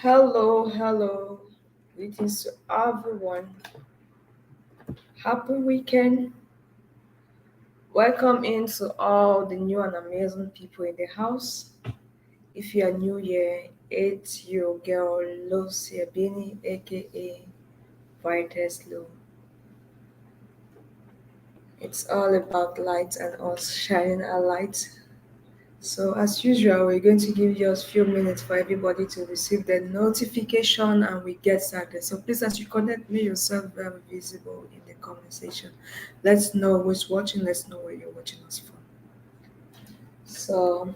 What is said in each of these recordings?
Hello, hello. Greetings to everyone. Happy weekend. Welcome into all the new and amazing people in the house. If you are new here, it's your girl Lucia Bini, aka Vites Lou. It's all about light and us shining a light. So, as usual, we're going to give just a few minutes for everybody to receive the notification and we get started. So, please, as you connect, make yourself very visible in the conversation. Let's know who's watching, let's know where you're watching us from. So,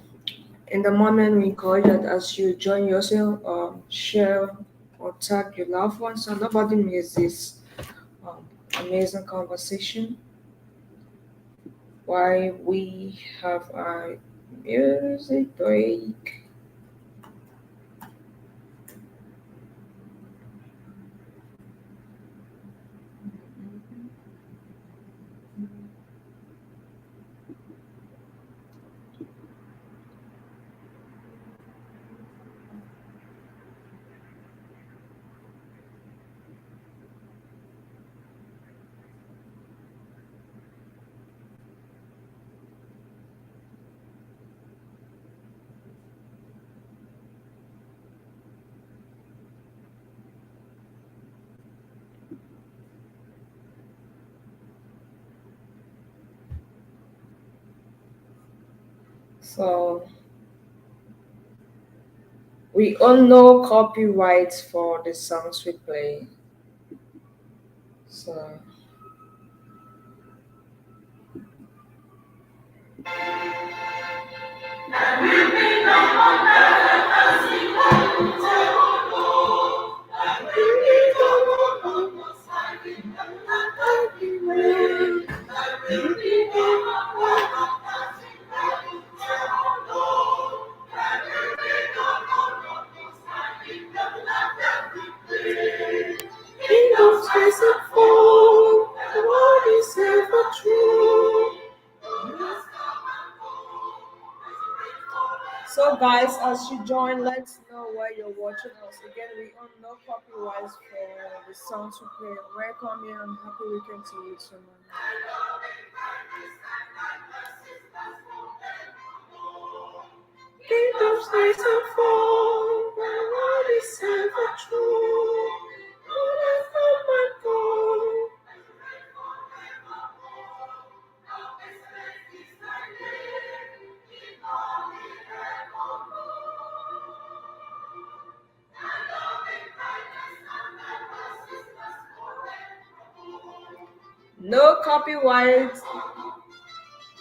in the morning, we encourage that as you join yourself, share or tag your loved ones so nobody misses this um, amazing conversation while we have our music break. So we own no copyrights for the songs we play. So kingdoms rise and fall, the world is ever true. So guys, as you join, let's know where you're watching us. Again, we own no copyrights for the songs we play. Welcome here and happy weekend to you, someone. Kingdoms rise and fall, the world is ever true. Oh my God. No copyright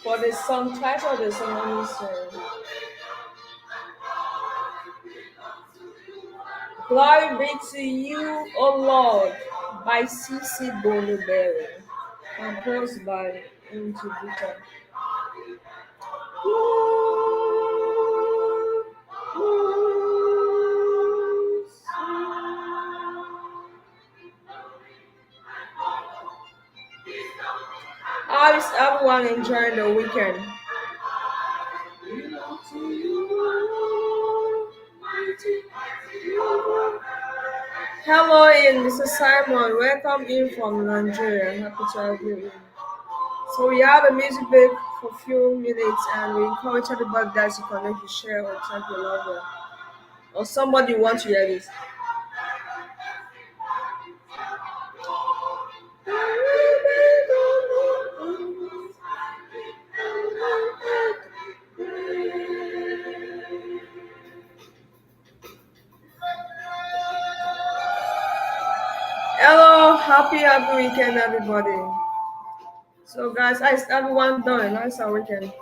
for the song title, the song is Glory be to you, O Lord, by C.C. Boluberry, composed by Njibita. How is everyone enjoying the weekend? Hello, in Mr. Simon. Welcome in from Nigeria. Happy to have you in. So we have a music break for a few minutes, and we encourage everybody that to connect, to share, or tag your loved one, or somebody want to hear this. Hello, happy weekend, everybody. So, guys, how's everyone doing? How's our weekend?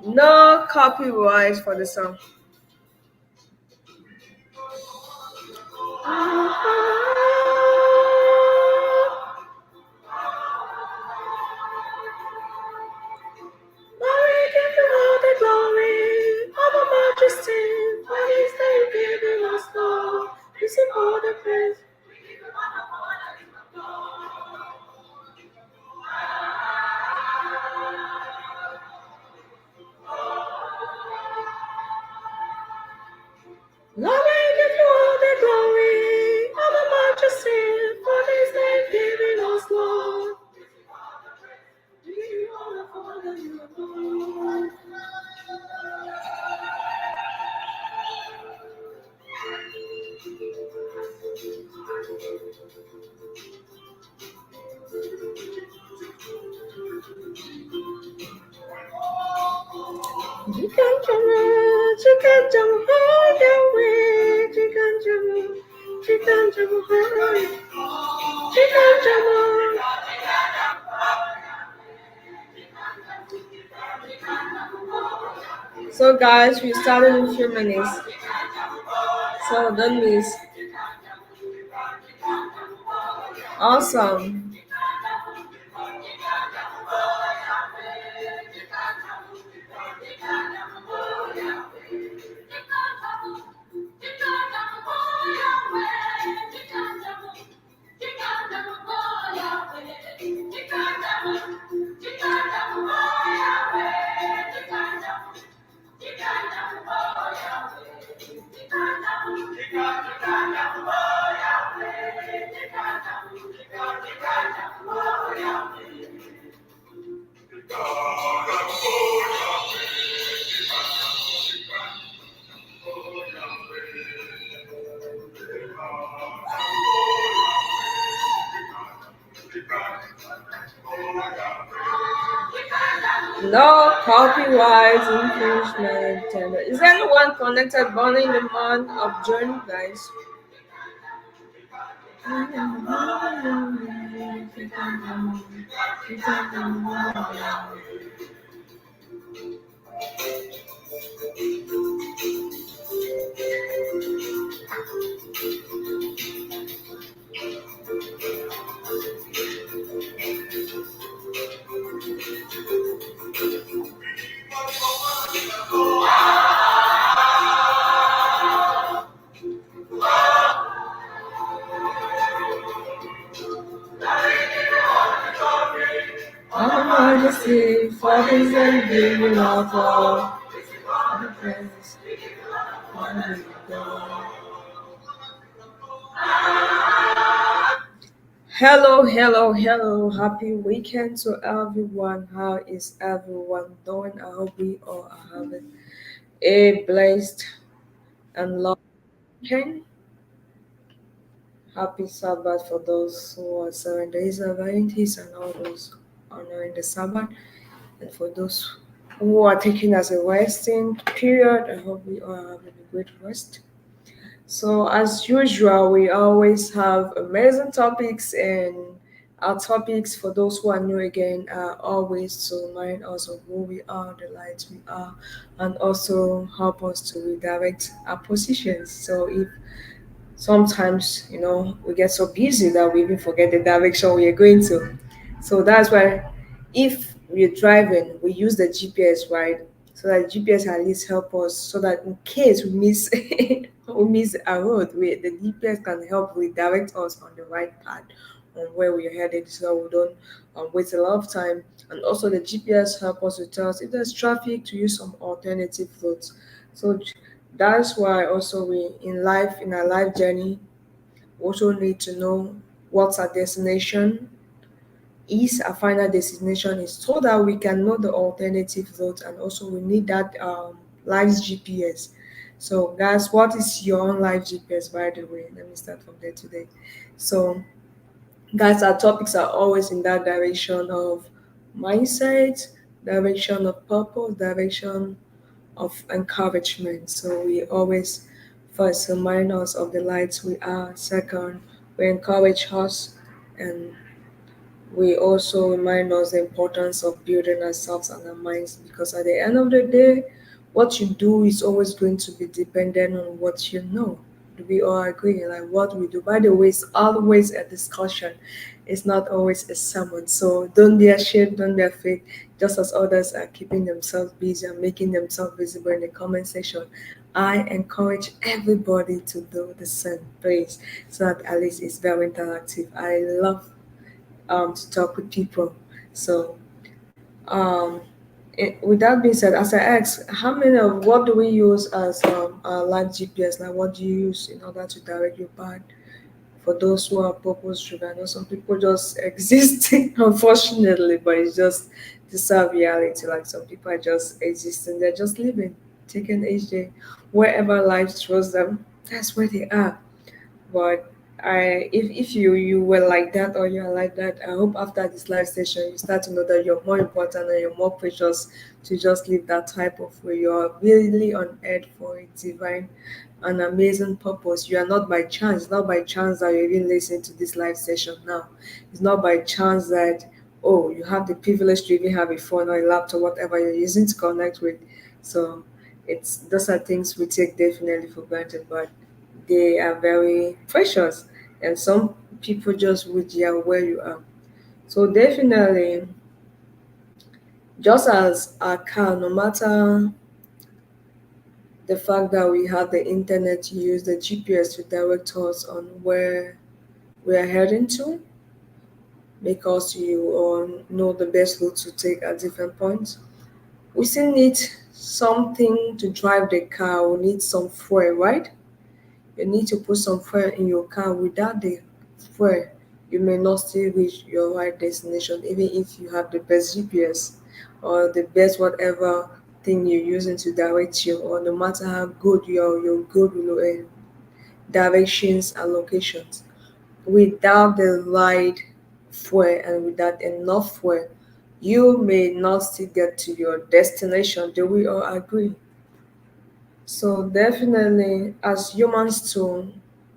No copyright for the song. Glory, give you all the glory, all the majesty, for his name giving us Lord. Receive all the praise. Glory, Chicken jumbo, chicken jumbo, hold your way. Chicken jumbo, chicken jumbo, chicken jumbo. So guys, we started in a few minutes. So don't miss. Awesome. No copyright infringement. Is anyone connected born in the month of June, guys? I'm majesty, fathers and giving of all the praise. Hello, hello, hello. Happy weekend to everyone. How is everyone doing? I hope we all are having a blessed and long weekend. Happy Sabbath for those who are 7 days Adventists and all those honoring the Sabbath. And for those who are taking as a resting period, I hope we all are having a great rest. So, as usual, we always have amazing topics, and our topics for those who are new again are always to remind us of who we are, the light we are, and also help us to redirect our positions. So, if sometimes we get so busy that we even forget the direction we are going to, so that's why if we're driving we use the GPS, right? So that GPS at least help us, so that in case we miss we miss a road, the GPS can help redirect us on the right path on where we're headed, so we don't waste a lot of time. And also the GPS help us to tell us if there's traffic, to use some alternative routes. So that's why also we in our life journey also need to know what our destination is, our final destination is, so that we can know the alternative route. And also we need that life's GPS. So guys, what is your own life GPS, by the way? Let me start from there today. So guys, our topics are always in that direction of mindset, direction of purpose, direction of encouragement. So we always first remind us of the lights we are. Second, we encourage us, and we also remind us the importance of building ourselves and our minds, because at the end of the day, what you do is always going to be dependent on what you know. Do we all agree? Like what we do, by the way, is always a discussion. It's not always a sermon. So don't be ashamed, don't be afraid. Just as others are keeping themselves busy and making themselves visible in the comment section, I encourage everybody to do the same, please, so that at least it's very interactive. I love to talk with people. So, with that being said, as I asked, how many of what do we use as live GPS? Like, what do you use in order to direct your path? For those who are purpose driven, I know some people just exist, unfortunately, but it's just the sad reality. Like, some people are just existing, they're just living, taking each day wherever life throws them. That's where they are. But If you were like that or you're like that, I hope after this live session you start to know that you're more important and you're more precious to just live that type of way. You're really on earth for a divine and amazing purpose. You are not by chance. It's not by chance that you're even listening to this live session now. It's not by chance that oh you have the privilege to even have a phone or a laptop, whatever you're using to connect with. So it's those are things we take definitely for granted, but they are very precious, and some people just wish you are where you are. So definitely, just as our car, no matter the fact that we have the internet to use the GPS to direct us on where we are heading to, make us you or know the best route to take at different points. We still need something to drive the car. We need some fuel, right? You need to put some fuel in your car. Without the fuel, you may not still reach your right destination, even if you have the best GPS or the best whatever thing you're using to direct you, or no matter how good your good directions and locations. Without the right fuel and without enough fuel, you may not still get to your destination. Do we all agree? So definitely, as humans too,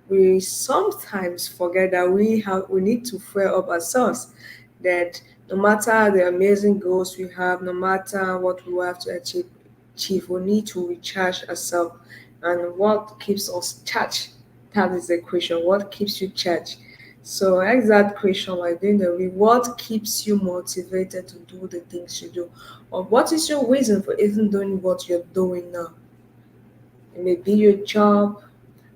we sometimes forget that we need to fuel up ourselves. That no matter the amazing goals we have, no matter what we have to achieve, we need to recharge ourselves. And what keeps us charged? That is the question. What keeps you charged? So ask that question like doing the read. What keeps you motivated to do the things you do? Or what is your reason for even doing what you're doing now? It may be your job.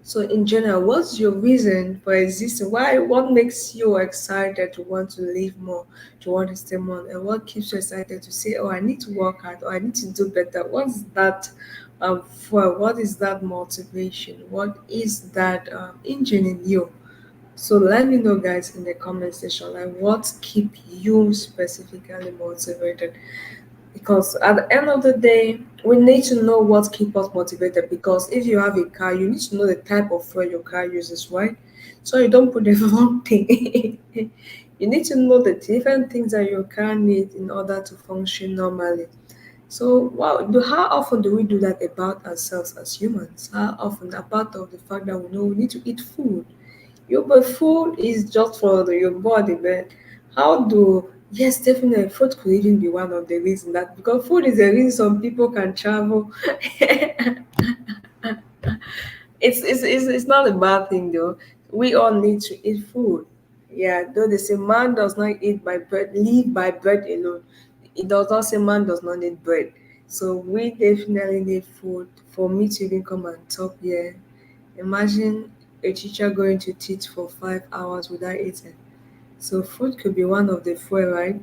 So in general, what's your reason for existing? What makes you excited to want to live more, to want to stay more? And what keeps you excited to say, oh, I need to work hard or I need to do better? What's that for? What is that motivation? What is that engine in you? So let me know guys in the comment section like what keep you specifically motivated, because at the end of the day we need to know what keeps us motivated, because if you have a car you need to know the type of fuel your car uses, right? So you don't put the wrong thing. You need to know the different things that your car needs in order to function normally. So how often do we do that about ourselves as humans? How often, apart of the fact that we know we need to eat food, but food is just for your body, but how do yes, definitely food could even be one of the reasons, that because food is the reason some people can travel. It's not a bad thing though. We all need to eat food. Yeah, though they say man does not eat by bread, live by bread alone. It does not say man does not need bread. So we definitely need food. For me to even come and talk here, imagine a teacher going to teach for 5 hours without eating. So food could be one of the fuel, right?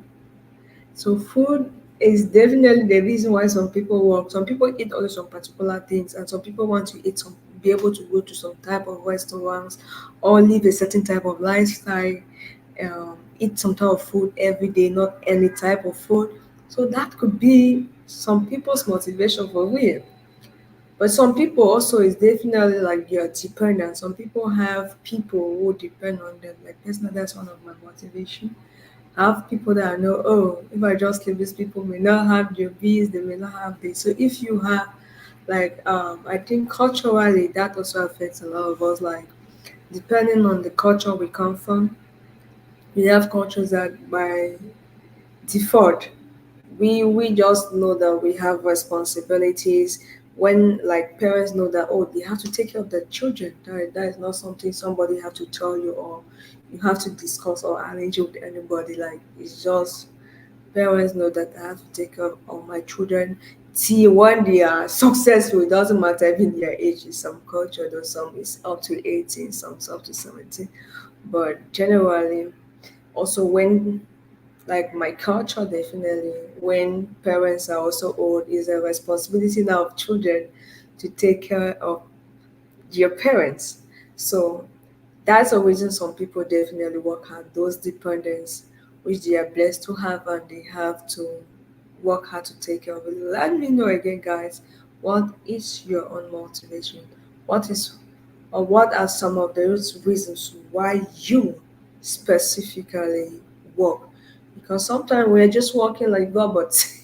So food is definitely the reason why some people work. Some people eat only some particular things, and some people want to eat some, be able to go to some type of restaurants or live a certain type of lifestyle. Eat some type of food every day, not any type of food. So that could be some people's motivation for real. But some people also is definitely like you're dependent. Some people have people who depend on them. Like personally, that's one of my motivation. I have people that I know, oh, if I just leave these people may not have their bees, they may not have this. So if you have like I think culturally that also affects a lot of us. Like depending on the culture we come from, we have cultures that by default we just know that we have responsibilities. When like parents know that oh they have to take care of their children, that is not something somebody have to tell you or you have to discuss or arrange with anybody. Like it's just parents know that I have to take care of my children till when they are successful. It doesn't matter even their age. In some culture though some is up to 18, some is up to 17, but generally also when like my culture, definitely when parents are also old is a responsibility now of children to take care of their parents. So that's a reason some people definitely work hard, those dependents which they are blessed to have and they have to work hard to take care of it. Let me know again guys, what is your own motivation? What is or what are some of those reasons why you specifically walk? Because sometimes we're just walking like robots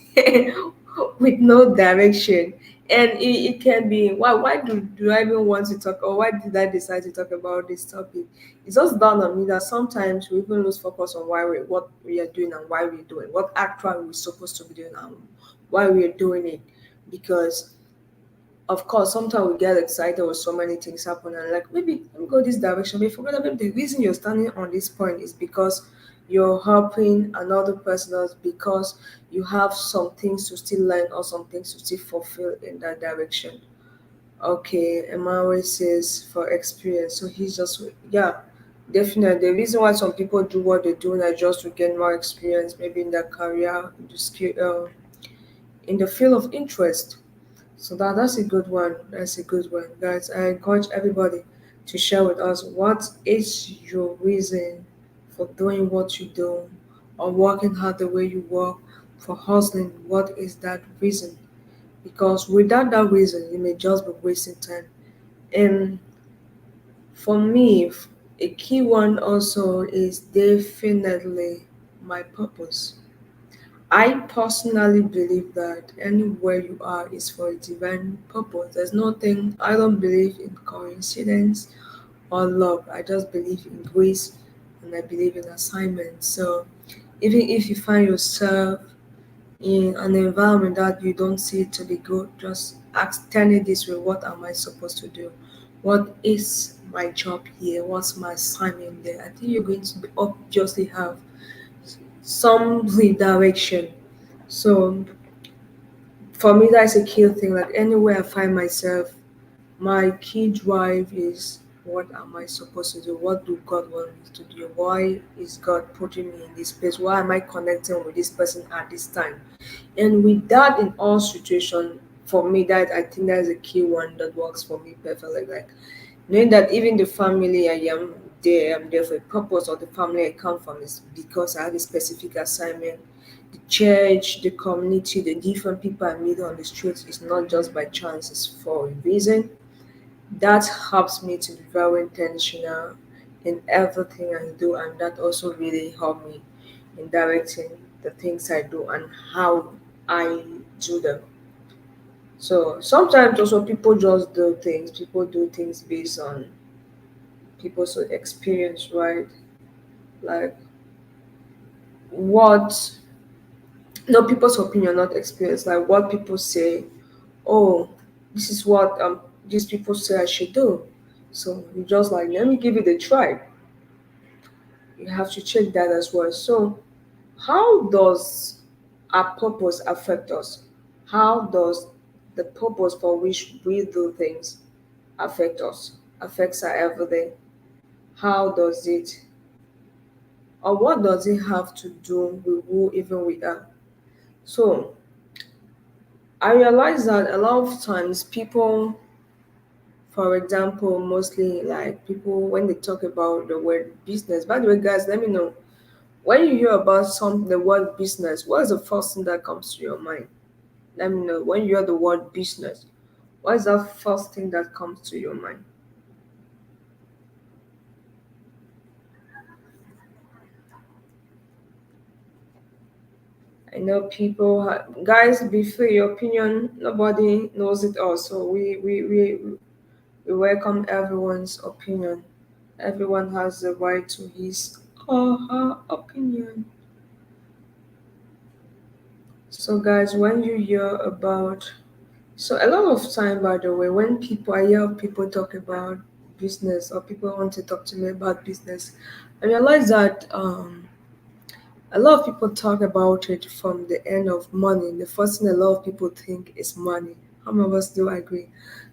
with no direction. And it can be why do I even want to talk, or why did I decide to talk about this topic? It's just dawned on me that sometimes we even lose focus on what we are doing and why we're doing what actually we're supposed to be doing and why we're doing it. Because of course, sometimes we get excited with so many things happen and like maybe let me go this direction. But forget that maybe the reason you're standing on this point is because you're helping another person else, because you have some things to still learn or some things to still fulfill in that direction. Okay, Emmanuel says for experience. So he's just yeah, definitely. The reason why some people do what they do is just to gain more experience, maybe in their career, in the skill, in the field of interest. So that's a good one. That's a good one, guys. I encourage everybody to share with us what is your reason for doing what you do, or working hard the way you work, for hustling. What is that reason? Because without that reason, you may just be wasting time. And for me, a key one also is definitely my purpose. I personally believe that anywhere you are is for a divine purpose. There's nothing, I don't believe in coincidence or luck. I just believe in grace and I believe in assignment. So even if you find yourself in an environment that you don't see it to be good, just ask, tell it this way: what am I supposed to do? What is my job here? What's my assignment there? I think you're going to obviously have some redirection. So for me, that's a key thing. Like anywhere I find myself, my key drive is what am I supposed to do? What do God want me to do? Why is God putting me in this place? Why am I connecting with this person at this time? And with that in all situations, for me, that I think that is a key one that works for me perfectly. Like knowing that even the family I'm there for a purpose, or the family I come from is because I have a specific assignment. The church, the community, the different people I meet on the streets is not just by chance, it's for a reason. That helps me to be very intentional in everything I do, and that also really helped me in directing the things I do and how I do them. So sometimes also people do things based on people's experience, right? Like what, no, people's opinion, not experience, like what people say. Oh, this is what these people say I should do. So you just like, let me give it a try. You have to check that as well. So how does our purpose affect us? How does the purpose for which we do things affect us? Affects our everyday? How does it, or what does it have to do with who even we are? So I realize that a lot of times people, for example, mostly like people when they talk about the word business. By the way, guys, let me know when you hear about the word business, what is the first thing that comes to your mind? Let me know when you hear the word business. What is that first thing that comes to your mind? I know guys, before your opinion, nobody knows it all. So we welcome everyone's opinion. Everyone has the right to his or her opinion. So, guys, when you hear about, so a lot of time, by the way, when I hear people talk about business, or people want to talk to me about business, I realize that a lot of people talk about it from the end of money. The first thing a lot of people think is money. How many of us do agree?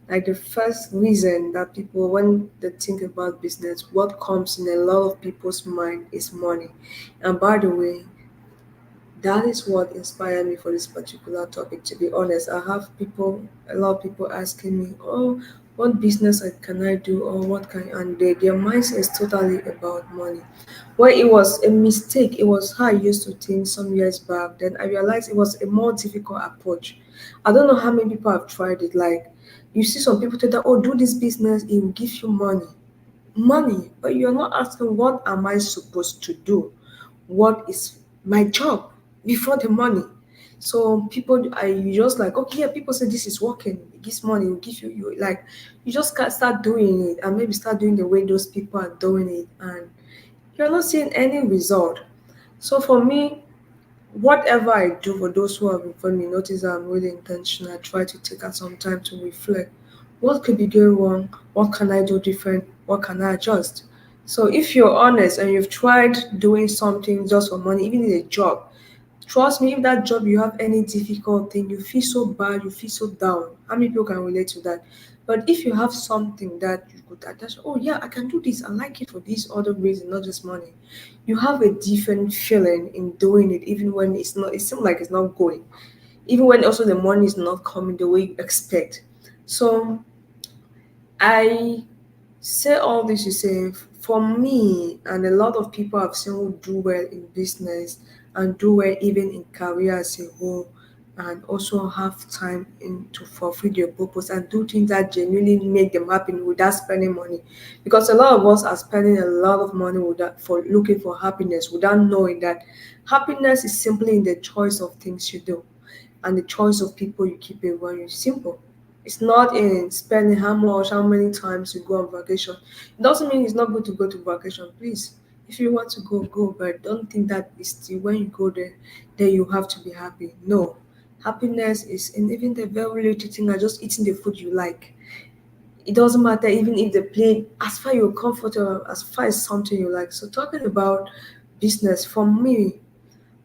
Like the first reason that people, when they think about business, what comes in a lot of people's mind is money. And by the way, that is what inspired me for this particular topic. To be honest, a lot of people asking me, "Oh, what business can I do, or what can?" And their mindset is totally about money. Well, it was a mistake. It was how I used to think some years back. Then I realized it was a more difficult approach. I don't know how many people have tried it. Like You see some people tell that, oh, do this business, it will give you money. Money, but you're not asking, what am I supposed to do? What is my job before the money? So people are you just like, okay, yeah, people say this is working, it gives money, it will give you like, you just can't start doing it and maybe start doing the way those people are doing it, and you're not seeing any result. So for me, whatever I do, for those who have informed me, notice that I'm really intentional. I try to take out some time to reflect. What could be going wrong? What can I do different? What can I adjust? So if you're honest and you've tried doing something just for money, even in a job, trust me, if that job you have any difficult thing, you feel so bad, you feel so down. How many people can relate to that? But if you have something that you could attach, oh yeah, I can do this, I like it for this other reason, not just money. You have a different feeling in doing it, even when it's not, it seems like it's not going. Even when also the money is not coming the way you expect. So I say all this to say, for me and a lot of people I've seen who do well in business and do well even in career as a whole, and also have time in to fulfill their purpose and do things that genuinely make them happy without spending money. Because a lot of us are spending a lot of money without, for looking for happiness, without knowing that happiness is simply in the choice of things you do and the choice of people you keep around you. Simple. It's not in spending how much, how many times you go on vacation. It doesn't mean it's not good to go to vacation. Please, if you want to go, go. But don't think that it's the when you go there, then you have to be happy. No, happiness is in even the very little thing, like just eating the food you like. It doesn't matter even if the plate, as far you're comfortable, as far as something you like. So talking about business, for me,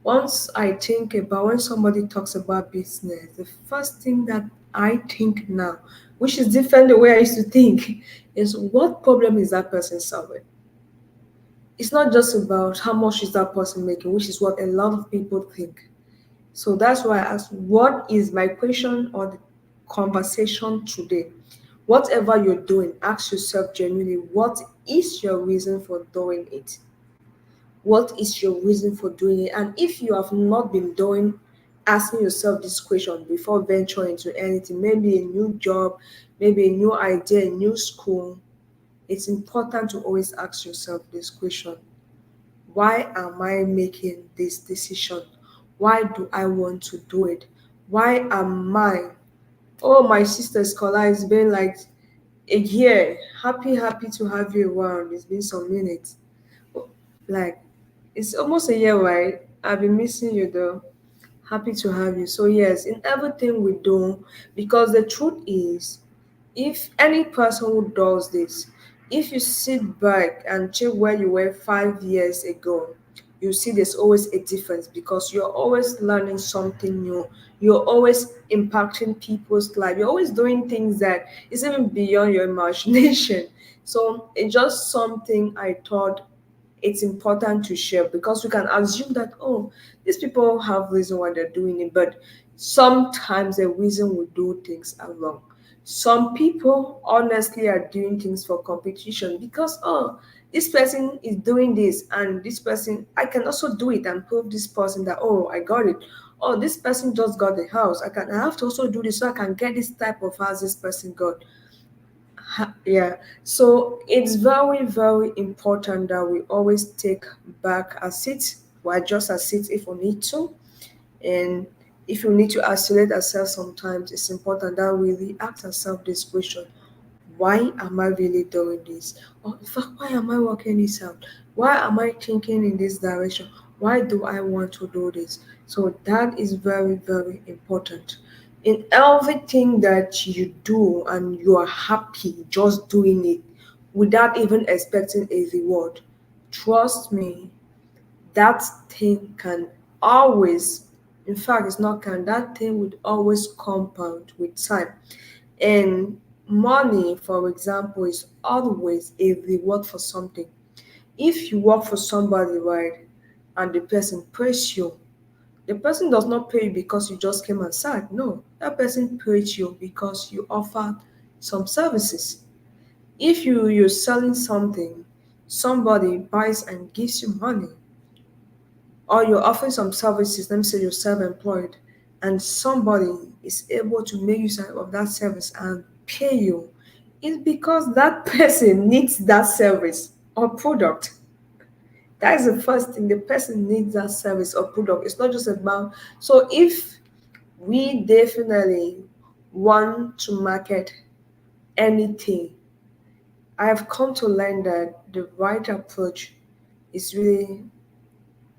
once I think about when somebody talks about business, the first thing that I think now, which is different the way I used to think, is what problem is that person solving? It's not just about how much is that person making, which is what a lot of people think. So that's why I asked, what is my question or the conversation today? Whatever you're doing, ask yourself genuinely, what is your reason for doing it? What is your reason for doing it? And if you have not been doing, asking yourself this question before venturing into anything, maybe a new job, maybe a new idea, a new school, it's important to always ask yourself this question: why am I making this decision? Why do I want to do it? Why am I? Oh, my sister Scholar, it's been like a year. Happy to have you around. It's been some minutes. Like, it's almost a year, right? I've been missing you though. Happy to have you. So yes, in everything we do, because the truth is, if any person who does this, if you sit back and check where you were 5 years ago, you see there's always a difference because you're always learning something new. You're always impacting people's life. You're always doing things that is even beyond your imagination. So it's just something I thought it's important to share because we can assume that, oh, these people have reason why they're doing it, but sometimes the reason we do things are wrong. Some people honestly are doing things for competition because, oh, this person is doing this and this person, I can also do it and prove this person that, oh, I got it. Oh, this person just got the house, I have to also do this so I can get this type of house this person got. Yeah, so it's very important that we always take back a seat, or adjust a seat if we need to. And if we need to isolate ourselves sometimes, it's important that we really ask ourselves this question: why am I really doing this? Or in fact, why am I working this out? Why am I thinking in this direction? Why do I want to do this? So that is very important. In everything that you do and you are happy just doing it without even expecting a reward, trust me, that thing can always, in fact, it's not can, that thing would always compound with time. And money, for example, is always a reward for something. If you work for somebody, right, and the person pays you, the person does not pay you because you just came and sat. No, that person pays you because you offered some services. If you're selling something, somebody buys and gives you money, or you're offering some services, let me say you're self-employed, and somebody is able to make use of that service and pay you is because that person needs that service or product. That is the first thing. The person needs that service or product. It's not just about. So if we definitely want to market anything, I have come to learn that the right approach is really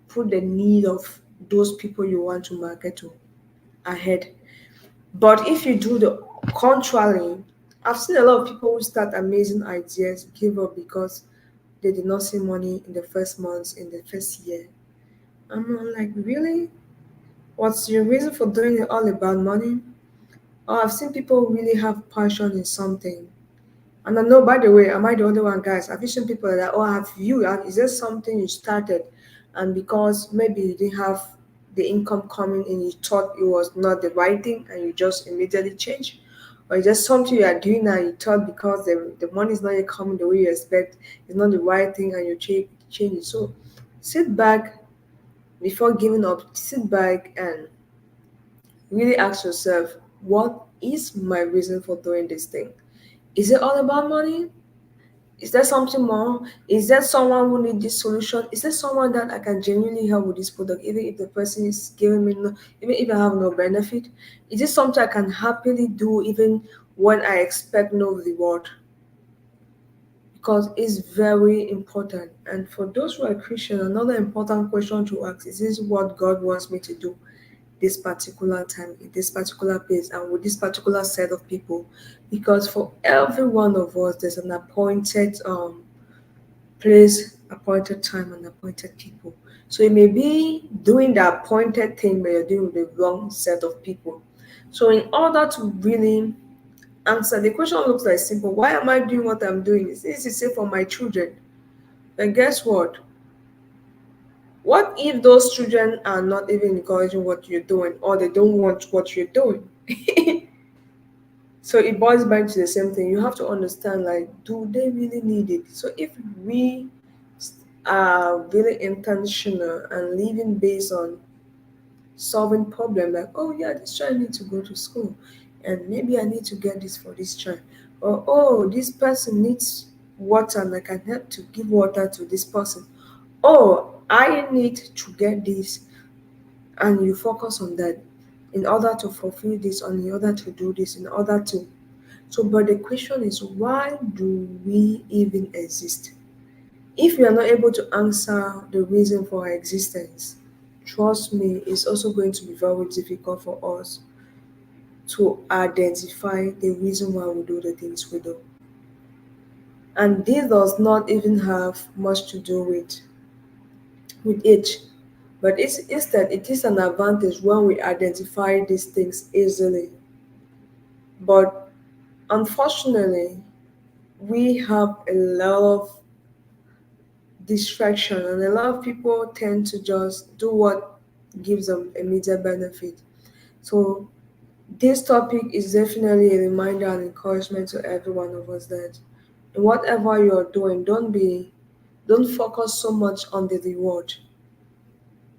put the need of those people you want to market to ahead. But if you do the contrary, I've seen a lot of people who start amazing ideas give up because they did not see money in the first months, in the first year. I'm like, really? What's your reason for doing it all about money? Oh, I've seen people really have passion in something. And I know, by the way, am I the only one, guys? Have you seen people like that? Or have you? Is there something you started and because maybe you didn't have the income coming in, you thought it was not the right thing and you just immediately change? Or is there something you are doing and you thought because the money is not yet coming the way you expect, it's not the right thing and you change it? So sit back before giving up, sit back and really ask yourself, what is my reason for doing this thing? Is it all about money? Is there something more? Is there someone who needs this solution? Is there someone that I can genuinely help with this product, even if the person is giving me no, even if I have no benefit? Is this something I can happily do even when I expect no reward? Because it's very important. And for those who are Christian, another important question to ask is this what God wants me to do this particular time, in this particular place, and with this particular set of people? Because for every one of us, there's an appointed place, appointed time, and appointed people. So you may be doing the appointed thing, but you're doing with the wrong set of people. So in order to really answer the question, looks like simple. Why am I doing what I'm doing? It's easy to say for my children. But guess what? What if those children are not even encouraging what you're doing or they don't want what you're doing? So it boils back to the same thing. You have to understand, like, do they really need it? So if we are really intentional and living based on solving problem, like, oh yeah, this child needs to go to school, and maybe I need to get this for this child, or oh, this person needs water, and I can help to give water to this person. Oh, I need to get this, and you focus on that in order to fulfill this, or in order to do this, in order to. So, but the question is, why do we even exist? If we are not able to answer the reason for our existence, trust me, it's also going to be very difficult for us to identify the reason why we do the things we do. And this does not even have much to do with age, but instead it is an advantage when we identify these things easily. But unfortunately, we have a lot of distraction and a lot of people tend to just do what gives them immediate benefit. So this topic is definitely a reminder and encouragement to every one of us that in whatever you're doing, don't focus so much on the reward.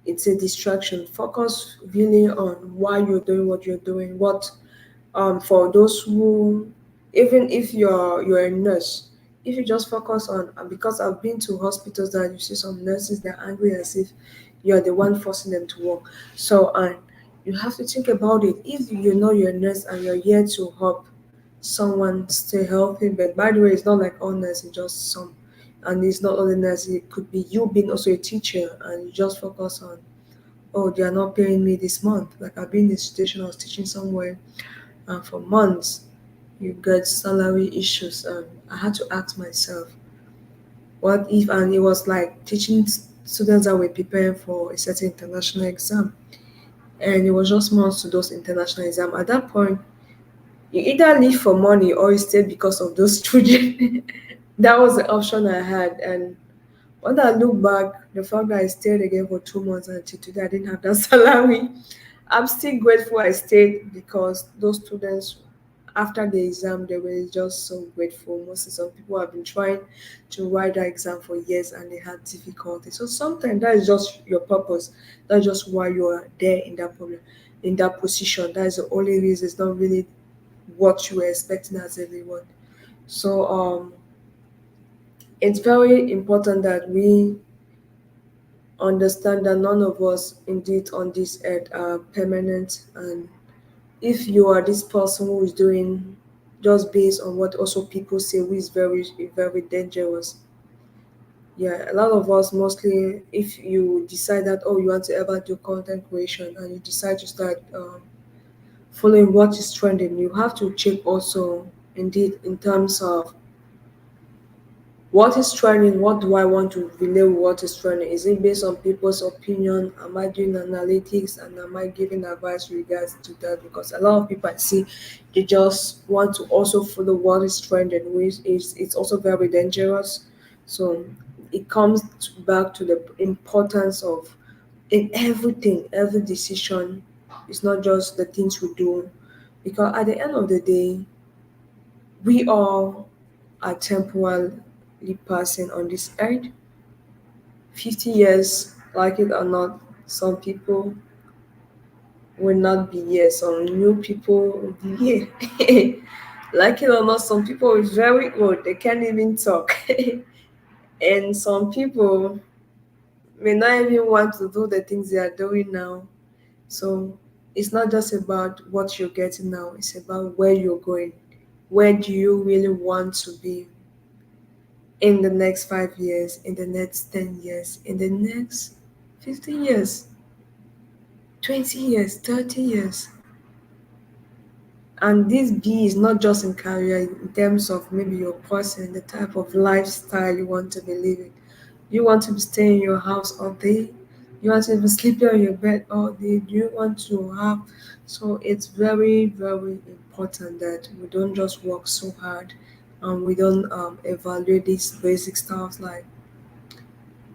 It's a distraction. Focus really on why you're doing what you're doing. What for those who, even if you're a nurse, if you just focus on, and because I've been to hospitals that you see some nurses, they're angry as if you're the one forcing them to work. So and you have to think about it. If you know you're a nurse and you're here to help someone stay healthy, but by the way, it's not like all nurses, just some, and it's not only nurses, it could be you being also a teacher and you just focus on, oh, they are not paying me this month. Like I've been in a situation, I was teaching somewhere and for months you get salary issues, and I had to ask myself, what if, and it was like teaching students that were preparing for a certain international exam, and it was just months to those international exam. At that point, you either leave for money or you stay because of those children. That was the option I had. And when I look back, the fact that I stayed again for 2 months and until today I didn't have that salary, I'm still grateful I stayed because those students, after the exam, they were just so grateful. Mostly some people have been trying to write that exam for years and they had difficulty. So sometimes that is just your purpose. That's just why you are there in that problem, in that position. That is the only reason. It's not really what you were expecting as a reward. So it's very important that we understand that none of us indeed on this earth are permanent, and if you are this person who is doing just based on what also people say, which is very dangerous. Yeah, a lot of us mostly, if you decide that, oh, you want to ever do content creation and you decide to start following what is trending, you have to check also indeed in terms of what is trending, what do I want to relay with what is trending? Is it based on people's opinion? Am I doing analytics and am I giving advice regards to that? Because a lot of people I see, they just want to also follow what is trending, which is it's also very dangerous. So it comes back to the importance of in everything, every decision. It's not just the things we do, because at the end of the day, we all are temporarily passing on this earth. 50 years, like it or not, some people will not be here, some new people will be here. Like it or not, some people is very old, they can't even talk. And some people may not even want to do the things they are doing now. So it's not just about what you're getting now, it's about where you're going. Where do you really want to be in the next 5 years, in the next 10 years, in the next 15 years, 20 years, 30 years? And this B is not just in career, in terms of maybe your person, the type of lifestyle you want to be living. You want to be staying in your house all day? You want to be sleeping on your bed all day? Do you want to have? So it's very important that we don't just work so hard and we don't evaluate these basic stuff like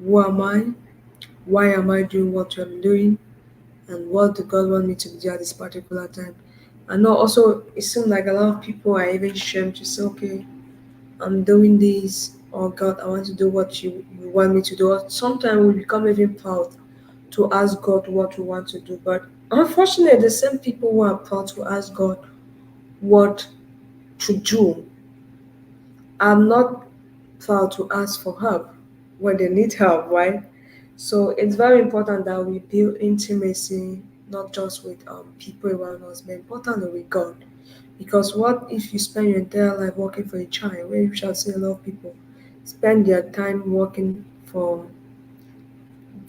who am I? Why am I doing what I'm doing? And what do God want me to do at this particular time? I know also it seems like a lot of people are even ashamed to say, okay, I'm doing this, or God, I want to do what you want me to do. Or sometimes we become even proud to ask God what we want to do. But unfortunately, the same people who are proud to ask God what to do are not proud to ask for help when they need help, right? So it's very important that we build intimacy not just with people around us, but importantly with God. Because what if you spend your entire life working for a child, where you shall see a lot of people spend their time working for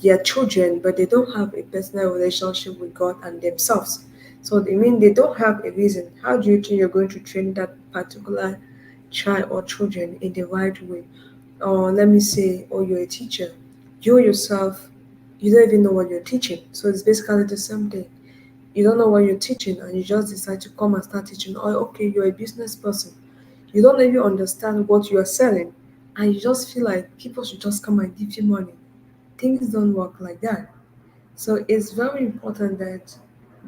their children, but they don't have a personal relationship with God and themselves. So they mean they don't have a reason. How do you think you're going to train that particular child or children in the right way? Or let me say, or you're a teacher, you yourself, you don't even know what you're teaching. So it's basically the same thing. You don't know what you're teaching and you just decide to come and start teaching. Or okay, you're a business person. You don't even understand what you are selling. And you just feel like people should just come and give you money. Things don't work like that. So it's very important that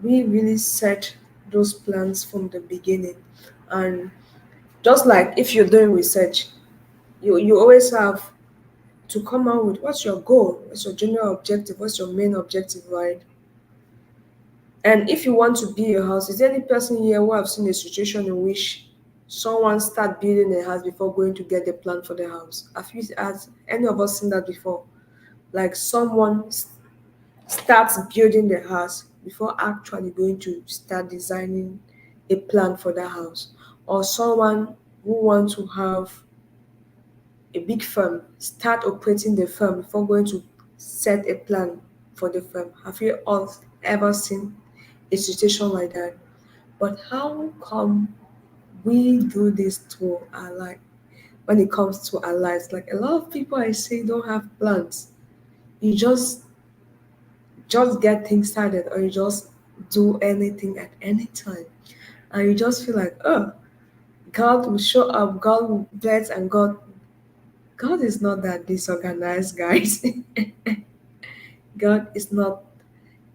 we really set those plans from the beginning. And just like if you're doing research, you always have to come out with what's your goal, what's your general objective, what's your main objective, right? And if you want to build a house, is there any person here who have seen a situation in which someone start building a house before going to get the plan for the house? Has any of us seen that before? Like someone starts building the house before actually going to start designing a plan for the house, or someone who wants to have a big firm start operating the firm before going to set a plan for the firm. Have you all ever seen a situation like that? But how come we do this to our life when it comes to our lives? Like a lot of people I see don't have plans. You just get things started, or you just do anything at any time. And you just feel like, oh, God will show up, God will bless, and God is not that disorganized, guys. God is not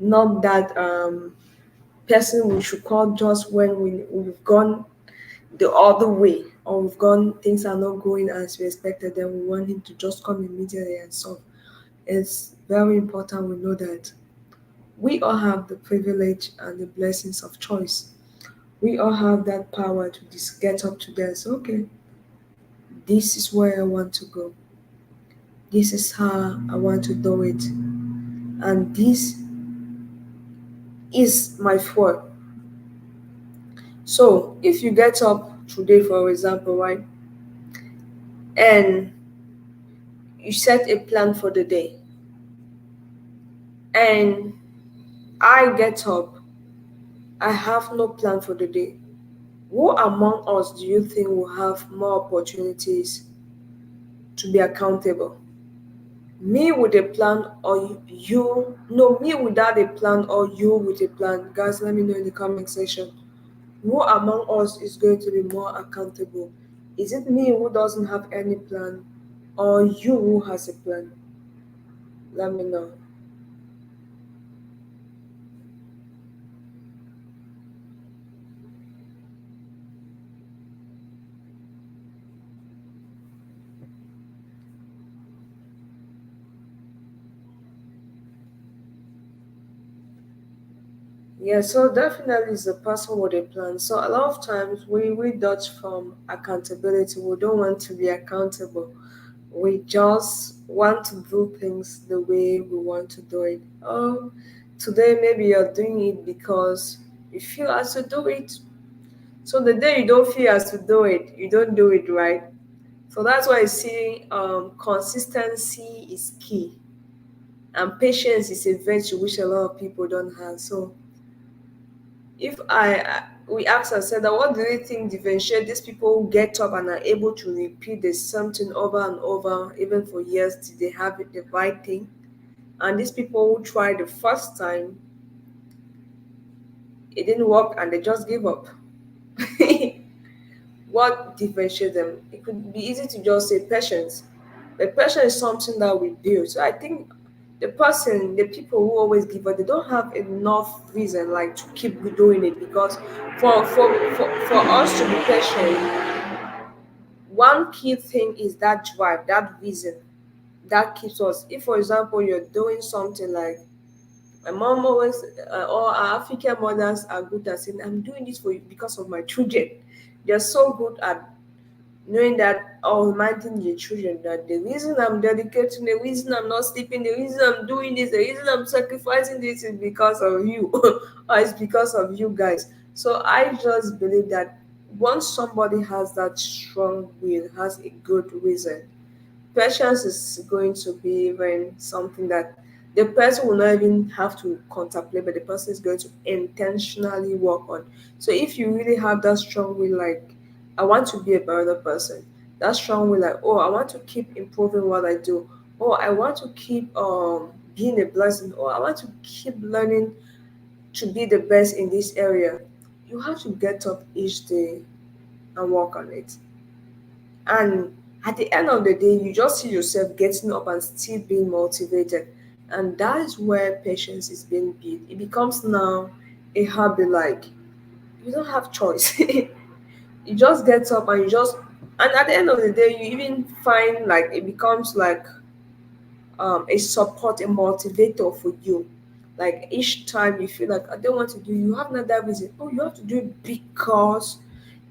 that person we should call just when we've gone the other way, or we've gone things are not going as we expected, then we want him to just come immediately and solve. It's very important we know that we all have the privilege and the blessings of choice. We all have that power to just get up to there. So, okay, this is where I want to go. This is how I want to do it. And this is my fault. So, if you get up today, for example, right, and you set a plan for the day, and I get up, I have no plan for the day. Who among us do you think will have more opportunities to be accountable? Me with a plan or you? No, me without a plan or you with a plan? Guys, let me know in the comment section. Who among us is going to be more accountable? Is it me who doesn't have any plan or you who has a plan? Let me know. Yeah, so definitely is a person with a plan. So a lot of times we dodge from accountability. We don't want to be accountable. We just want to do things the way we want to do it. Oh, today maybe you're doing it because you feel as to do it. So the day you don't feel as to do it, you don't do it, right? So that's why I see consistency is key, and patience is a virtue which a lot of people don't have. So if we ask ourselves that what do you think differentiate these people who get up and are able to repeat the something over and over even for years till they have it the right thing, and these people who try the first time it didn't work and they just give up. What differentiates them? It could be easy to just say patience, but patience is something that we build. So I think the people who always give up, they don't have enough reason like to keep doing it, because for us to be patient, one key thing is that drive, that reason that keeps us. If, for example, you're doing something like my mom always, or our African mothers are good at saying, "I'm doing this for you because of my children." They're so good at knowing that, or reminding your children that the reason I'm dedicating, the reason I'm not sleeping, the reason I'm doing this, the reason I'm sacrificing this is because of you, or it's because of you guys. So I just believe that once somebody has that strong will, has a good reason, patience is going to be even something that the person will not even have to contemplate, but the person is going to intentionally work on. So if you really have that strong will, like, I want to be a better person, that strong will, like, oh, I want to keep improving what I do, or I want to keep being a blessing, or I want to keep learning to be the best in this area, you have to get up each day and work on it. And at the end of the day, you just see yourself getting up and still being motivated. And that is where patience is being built. It becomes now a habit, like you don't have choice. You just get up and you just, and at the end of the day, you even find like it becomes like a support, a motivator for you. Like each time you feel like I don't want to do, you have another reason. Oh, you have to do it because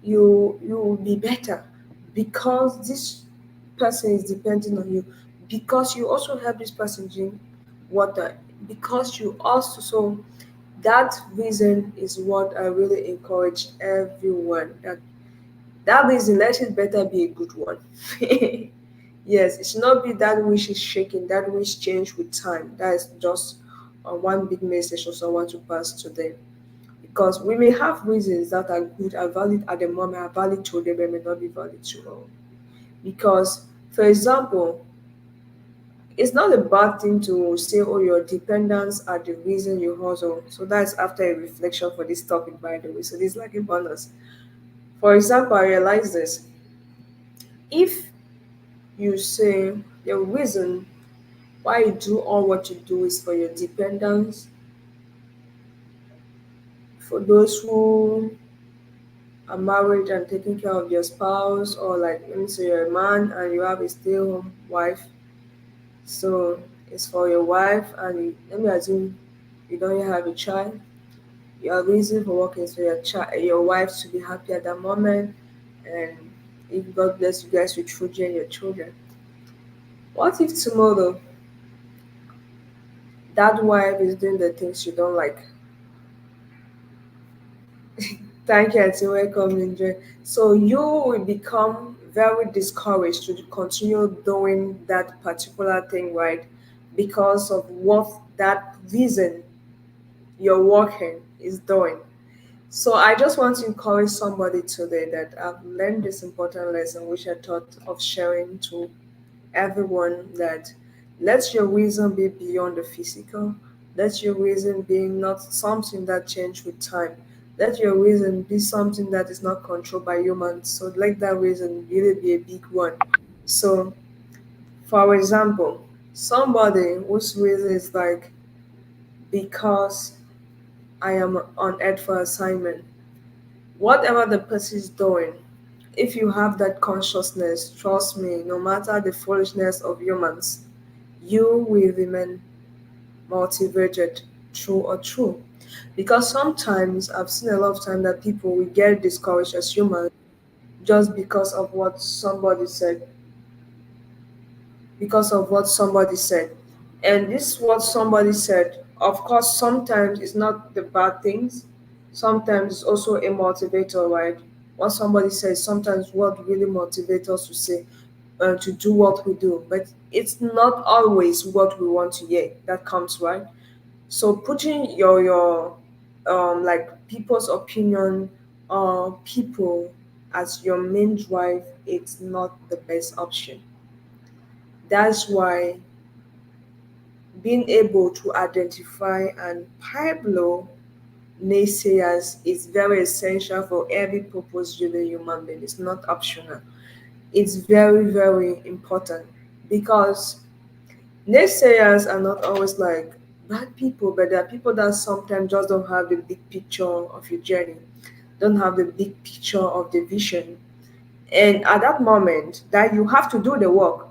you will be better, because this person is depending on you, because you also help this person drink water, because you also, so that reason is what I really encourage everyone, that reason, let it better be a good one. Yes, it should not be that wish is shaking, that wish change with time. That is just one big message also I want to pass to them. Because we may have reasons that are good, are valid at the moment, are valid today, but may not be valid tomorrow. Because, for example, it's not a bad thing to say, oh, your dependents are the reason you hustle. So that's after a reflection for this topic, by the way. So this is like a bonus. For example, I realize this. If you say the reason why you do all what you do is for your dependents, for those who are married and taking care of your spouse, or like let me say you're a man and you have a stay-home wife, so it's for your wife, and let me assume you don't have a child. Your reason for working is for your wife to be happy at that moment, and if God bless you guys with children, your children. What if tomorrow that wife is doing the things you don't like? Thank you, Auntie. Welcome, Ninja. So you will become very discouraged to continue doing that particular thing, right? Because of what that reason you're working is doing. So I just want to encourage somebody today that I've learned this important lesson, which I thought of sharing to everyone, that let your reason be beyond the physical. Let your reason be not something that change with time. Let your reason be something that is not controlled by humans. So let that reason really be a big one. So for example, somebody whose reason is like, because I am on earth for assignment. Whatever the person is doing, if you have that consciousness, trust me, no matter the foolishness of humans, you will remain motivated through or through. Because sometimes I've seen a lot of time that people will get discouraged as humans just because of what somebody said. And this what somebody said, of course, sometimes it's not the bad things. Sometimes it's also a motivator, right? What somebody says, sometimes what really motivates us to do what we do. But it's not always what we want to hear that comes, right? So putting your like people's opinion or people as your main drive, it's not the best option. That's why being able to identify and pipe naysayers is very essential for every purpose driven human being. It's not optional. It's very, very important because naysayers are not always like bad people, but there are people that sometimes just don't have the big picture of your journey, don't have the big picture of the vision, and at that moment that you have to do the work,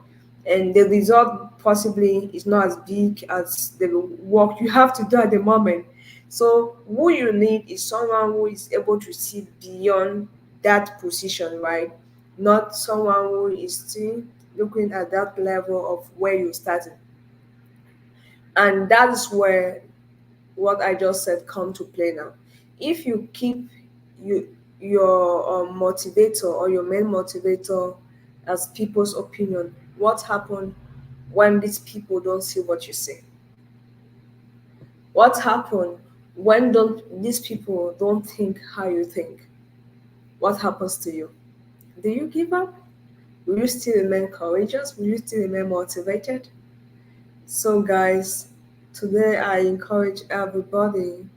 and the result possibly is not as big as the work you have to do at the moment. So who you need is someone who is able to see beyond that position, right? Not someone who is still looking at that level of where you started. And that's where what I just said come to play now. If you keep you your motivator or your main motivator as people's opinion, what happens when these people don't see what you see? What happens when don't these people don't think how you think? What happens to you? Do you give up? Will you still remain courageous? Will you still remain motivated? So guys, today I encourage everybody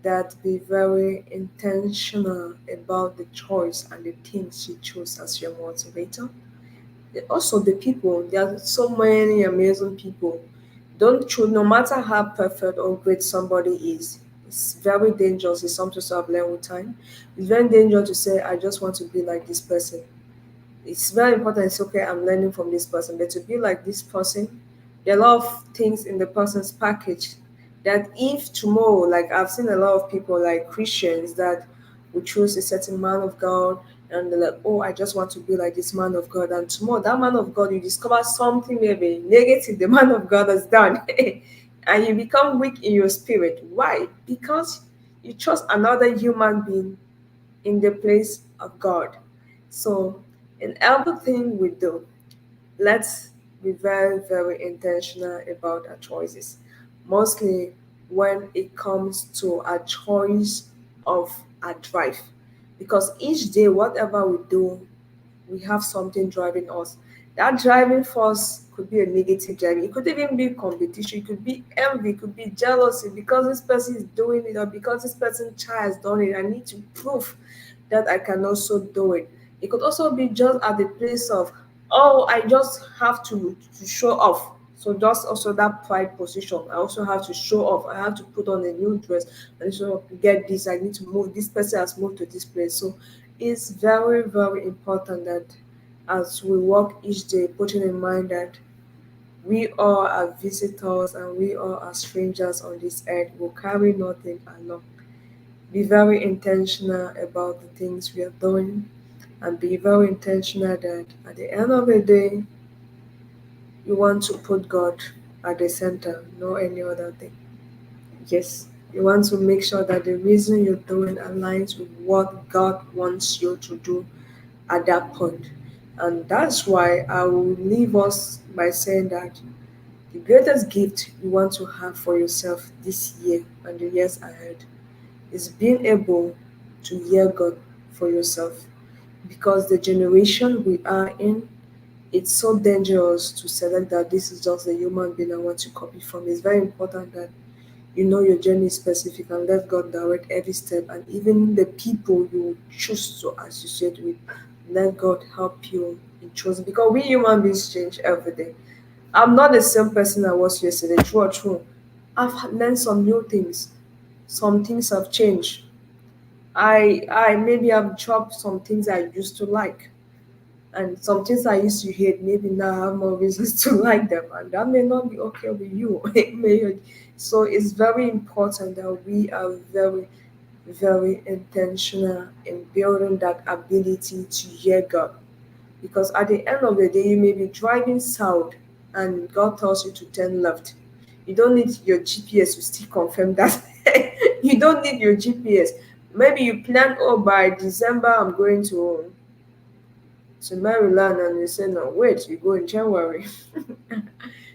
that be very intentional about the choice and the things you choose as your motivator. Also, the people, there are so many amazing people. Don't choose, no matter how perfect or great somebody is, it's very dangerous. It's something to have learned with time. It's very dangerous to say, I just want to be like this person. It's very important. It's okay, I'm learning from this person, but to be like this person, there are a lot of things in the person's package that if tomorrow, like I've seen a lot of people like Christians that will choose a certain man of God, and they're like, oh, I just want to be like this man of God, and tomorrow that man of God, you discover something maybe negative the man of God has done, and you become weak in your spirit. Why? Because you trust another human being in the place of God. So, in everything we do, let's be very, very intentional about our choices. Mostly when it comes to a choice of a drive. Because each day, whatever we do, we have something driving us. That driving force could be a negative driving. It could even be competition. It could be envy. It could be jealousy because this person is doing it or because this person child has done it. I need to prove that I can also do it. It could also be just at the place of, oh, I just have to show off. So just also that pride position. I also have to show off. I have to put on a new dress and so get this. I need to move. This person has moved to this place. So it's very, very important that as we work each day, putting in mind that We all are visitors and we all are strangers on this earth. We'll carry nothing along. Be very intentional about the things we are doing, and be very intentional that at the end of the day, you want to put God at the center, no any other thing. Yes, you want to make sure that the reason you're doing aligns with what God wants you to do at that point. And that's why I will leave us by saying that the greatest gift you want to have for yourself this year and the years ahead is being able to hear God for yourself. Because the generation we are in, it's so dangerous to select that this is just a human being I want to copy from. It's very important that you know your journey is specific and let God direct every step, and even the people you choose to associate with, let God help you in choosing, because we human beings change every day. I'm not the same person I was yesterday, true or true. I've learned some new things. Some things have changed. I maybe I've dropped some things I used to like, and some things I used to hate, maybe now I have more reasons to like them, and that may not be okay with you. It may. So it's very important that we are very, very intentional in building that ability to hear God. Because at the end of the day, you may be driving south and God tells you to turn left. You don't need your GPS to still confirm that. You don't need your GPS. Maybe you plan, oh, by December, I'm going to Maryland, and you say, no, wait, you go in January.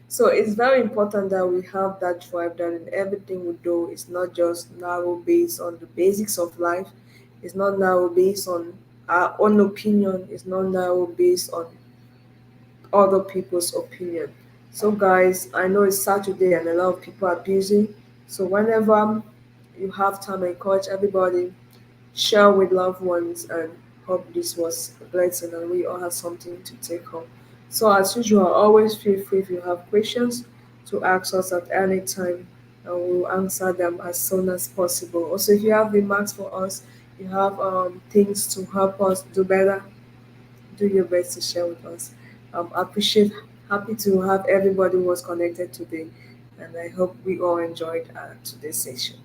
So it's very important that we have that drive, that in everything we do is not just narrow based on the basics of life, it's not narrow based on our own opinion, it's not narrow based on other people's opinion. So, guys, I know it's Saturday and a lot of people are busy. So, whenever you have time, I encourage everybody share with loved ones, and hope this was a blessing and we all have something to take home. So, as usual, always feel free if you have questions to ask us at any time, and we'll answer them as soon as possible. Also, if you have remarks for us, you have things to help us do better, do your best to share with us. I appreciate, happy to have everybody who was connected today, and I hope we all enjoyed today's session.